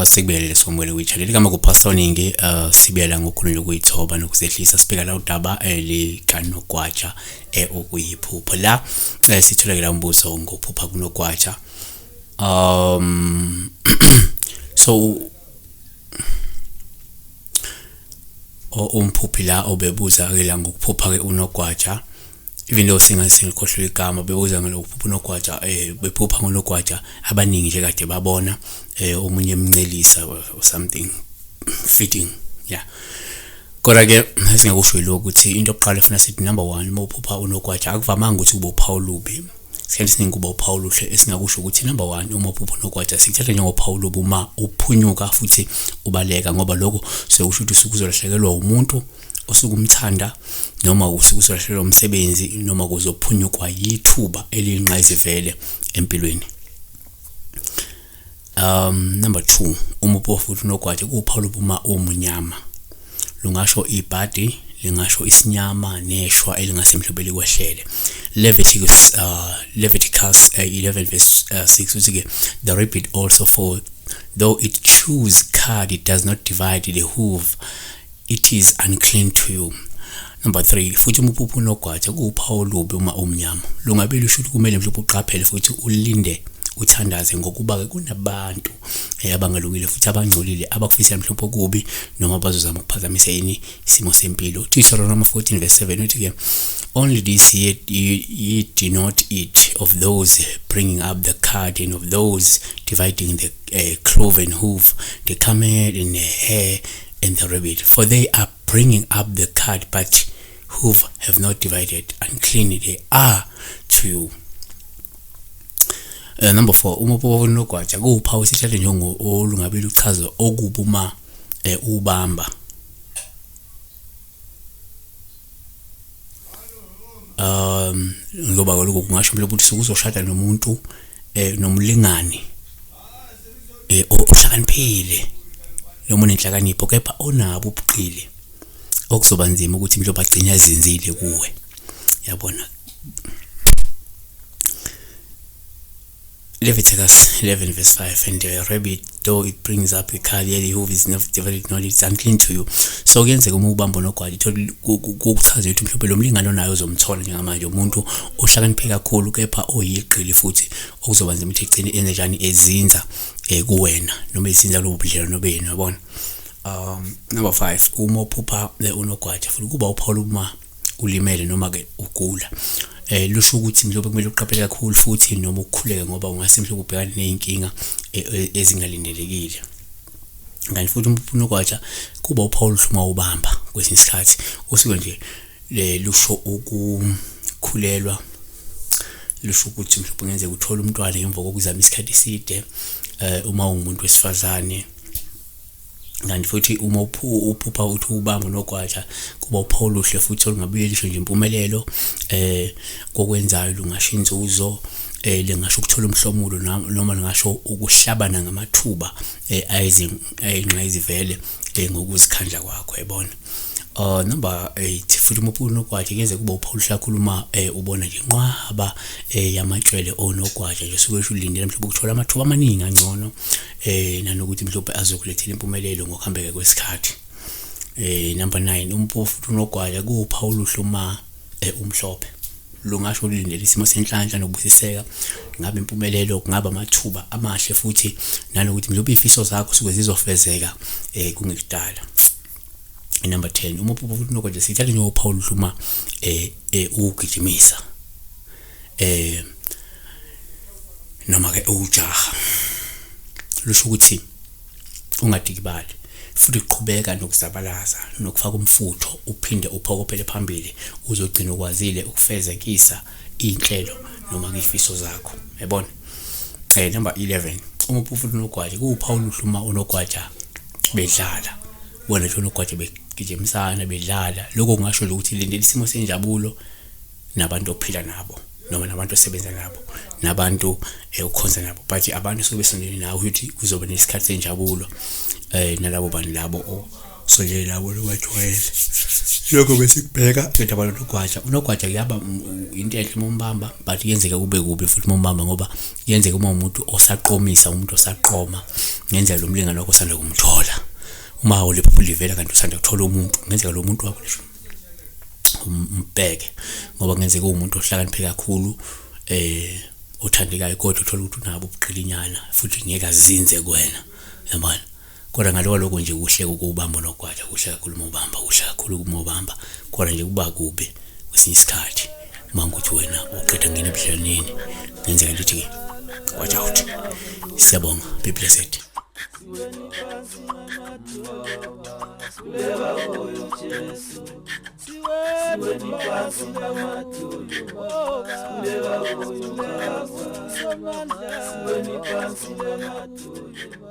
Sikubele sombele wechannel kama kuphasoningi sibiyela ngokhulu lokuyithoba nokuzehlisa sibeka la udaba likanogwaja okuyiphupho la sitholakala umbuzo ngokuphupha kunogwaja so umphuphi la obebuza ke la ngokuphupha ke unogwaja even though singikhohlwe igama bebuza ngelokuphupha unogwaja bephupha ngonogwaja abaningi nje kade babona omunye emncelisa or something fitting yeah kodwa ke singakusho lokho ukuthi into yokuqala efuna sithi number 1 uma uphupha unogwaja akuvamanga ukuthi kube uphawu lubi sikhathi siningi kuba uphawu luhle esingakusho ukuthi number 1 uma uphupha unogwaja sikuthatha njengophawu lubi uma uphunyuka futhi ubaleka ngoba lokho sokusho ukuthi usukuzolahlekelwa umuntu osukumthanda noma usukuzolahlekelwa umsebenzi noma kuzophunyukwa yithuba eliyinqayizivele empilweni. Number 2 uma uphupha unogwaja kuphawu uma umunyama lungasho ibhadi lingasho isinyama neshwa elingasemhlobeli kwehlele. Leviticus 11 verse 6 uthi ke the rabbit also for though it chews cud it does not divide the hoof it is unclean to you. Number 3 futhi uphupha unogwaja kuphawu lubi uma umnyama lungabe lusho ukuthi kumele mhlawumbe uqaphele futhi ulinde uthandaze ngokuba ke kunabantu abangalungile futhi abangcolile abakufisela mhlophe kubi noma bazozama ukuphazamisa yini isimo sempilo. Deuteronomy 14 verse 7 uthi ke only this ye do not eat of those bringing up the cud and of those dividing the cloven hoof, the camel and the hare and the rabbit, for they are bringing up the cud but hoof have not divided, unclean they are to you. Number 4 uma uphupha unogwaja kuphawu sithathe njengo olungabe luchaza okubuma ubamba ngoba lokho kungasho mhlawumbe ukuthi uzoshada nomuntu nomlingani ohlakaniphile noma nenhlakanipho kepha onabo ubuqili okuzoba nzima ukuthi mhlawumbe agcine azinzile kuwe yabona. Leviticus 11 verse 5 and the rabbit though it brings up the cud yet the hoof is not divided nor it's unclean to you. So kuyenzeka uma ubamba unogwaja kukuchaza ukuthi mhlawumbe lo mlingano nayo uzomthola njengamanje umuntu ohlakaniphe kakhulu kepha oyiqili futhi okuzoba nzima ukuthi egcine enze njani ezinza kuwena noma ezinza lo budlelwano nobeni yabona. Number 5 uma uphupha unogwaja futhi kuba uphawu uma ulimele noma ke ugula lusho ukuthi mhlawumbe kumele uqaphele kakhulu futhi noma ukukhuleka ngoba ungase mhlawumbe ubhekane nezinkinga ezingalindelekile. Kanti futhi unogwaja kuba uphawu luhluma ubamba kwesinye isikhathi usuke nje lusho ukukhulelwa lusho ukuthi mhlawumbe ngenzeka uthola umntwana emva kokuzama isikhathi eside uma ungumuntu wesifazane. Kanti futhi uma uphupha uthi ubamba unogwaja kuba uphawu luhle futhi olungabuye lisho nje impumelelo kokwenzayo lungasho inzuzo lingasho ukuthola umhlomulo noma lingasho ukuhlabana ngamathuba ayinqayizivele ngokuzikhandla kwakho yabona. Number 8 futhi uphupha unogwaja kuyenzeka kuba uphawu luhle uma ubona nje inqwaba yamatshwele onogwaja nje suke ulindele mhlawumbe ukuthola amathuba amaningi angcono nanokuthi mhlawumbe azokulethela impumelelo ngokuhambeka kwesikhathi. Number 9 uphupha unogwaja kuphawu luhle uma umhlophe lungasho ulindele isimo senhlanhla nokubusiseka ngabe impumelelo kungaba amathuba amahle futhi nanokuthi mhlawumbe ifiso zakho suke zizofezeka kungekudala. Number 10 uma uphupha unogwaja sithatha nje uphawu luhluma ugijimisa noma ke ujaha lusho ukuthi ungadikibali futhi uqhubeka nokuzabalaza nokufaka umfutho uphinde uphokophele phambili uzogcina ukwazile ukufezekisa inhlelo noma ifiso zakho yabona. Number 11 uma uphupha unogwaja kuphawu luhluma unogwaja bedlala wona nje unogwaja begijimisana bedlala lokho kungasho ukuthi lindele isimo senjabulo nabantu ophila nabo noma nabantu osebenza nabo nabantu ukhonza nabo but abantu sobe sondele nawe ukuthi kuzoba nesikhathi senjabulo nalabo bantu labo so nje labo wajwayele lokho bese kubheka ngendaba unogwaja kuyaba into enhle mombamba but yenzeka kube kubi futhi mombamba ngoba yenzeka uma umuntu osaqomisa umuntu osaqoma ngenzeka lo mlingano wakho osanda kumthola uma uliphupho livela kanti usanda kuthola umuntu ngenzeka lo muntu wakho lesho umbheke ngoba ngenzeka umuntu ohlakaniphe kakhulu othandekayo kodwa uthola ukuthi unabo ubuqilinyana futhi ngeke azinze kuwena yabona kodwa ngaloko nje kuhle ukubamba unogwaja kuhle kakhulu mobamba kuhle kakhulu kumobamba kodwa nje kuba kubi kwesinye isikhathi uma ukuthi wena uqeda ngene ebudlelwaneni ngenzeka lithi watch out. Siyabonga, be blessed. Siweni phansi lematulu